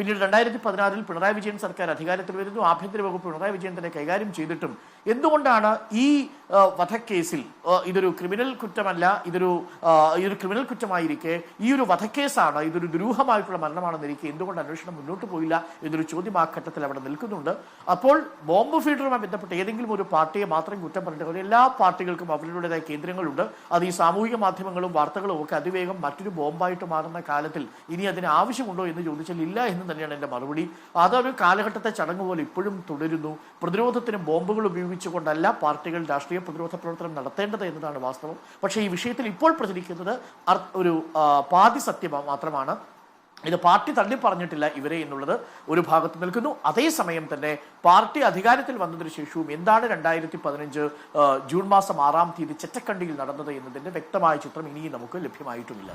പിന്നീട് 2016 പിണറായി വിജയൻ സർക്കാർ അധികാരത്തിൽ വരുന്നു. ആഭ്യന്തര വകുപ്പ് പിണറായി വിജയൻ തന്നെ കൈകാര്യം ചെയ്തിട്ടും എന്തുകൊണ്ടാണ് ഈ വധക്കേസിൽ ഇതൊരു ക്രിമിനൽ കുറ്റമല്ല, ഇതൊരു ക്രിമിനൽ കുറ്റമായിരിക്കെ ഈ ഒരു വധക്കേസാണ്, ഇതൊരു ദുരൂഹമായിട്ടുള്ള മരണമാണെന്നിരിക്കെ എന്തുകൊണ്ട് അന്വേഷണം മുന്നോട്ട് പോയില്ല എന്നൊരു ചോദ്യം ആ ഘട്ടത്തിൽ അവിടെ നിൽക്കുന്നുണ്ട്. അപ്പോൾ ബോംബ് ഫീഡറുമായി ബന്ധപ്പെട്ട് ഏതെങ്കിലും ഒരു പാർട്ടിയെ മാത്രം കുറ്റം പറഞ്ഞിട്ട് എല്ലാ പാർട്ടികൾക്കും അവരുടേതായ കേന്ദ്രങ്ങളുണ്ട്. അത് ഈ സാമൂഹിക മാധ്യമങ്ങളും വാർത്തകളും ഒക്കെ അതിവേഗം മറ്റൊരു ബോംബായിട്ട് മാറുന്ന കാലത്തിൽ ഇനി അതിന് ആവശ്യമുണ്ടോ എന്ന് ചോദിച്ചാൽ ഇല്ല എന്ന് തന്നെയാണ് എൻ്റെ മറുപടി. അതൊരു കാലഘട്ടത്തെ ചടങ്ങ് പോലെ ഇപ്പോഴും തുടരുന്നു. പ്രതിരോധത്തിന് ബോംബുകൾ ഉപയോഗിച്ചുകൊണ്ടല്ല പാർട്ടികൾ രാഷ്ട്രീയ പ്രതിരോധ പ്രവർത്തനം നടത്തേണ്ടത് എന്നതാണ് വാസ്തവം. പക്ഷേ ഈ വിഷയത്തിൽ ഇപ്പോൾ പ്രചരിക്കുന്നത് ഒരു പാതി സത്യം മാത്രമാണ്. ഇത് പാർട്ടി തള്ളി പറഞ്ഞിട്ടില്ല ഇവരെ എന്നുള്ളത് ഒരു ഭാഗത്ത് നിൽക്കുന്നു. അതേസമയം തന്നെ പാർട്ടി അധികാരത്തിൽ വന്നതിന് ശേഷവും എന്താണ് 2015 ജൂൺ മാസം 6-ാം തീയതി ചെറ്റക്കണ്ടിയിൽ നടന്നത് എന്നതിന്റെ വ്യക്തമായ ചിത്രം ഇനിയും നമുക്ക് ലഭ്യമായിട്ടുമില്ല.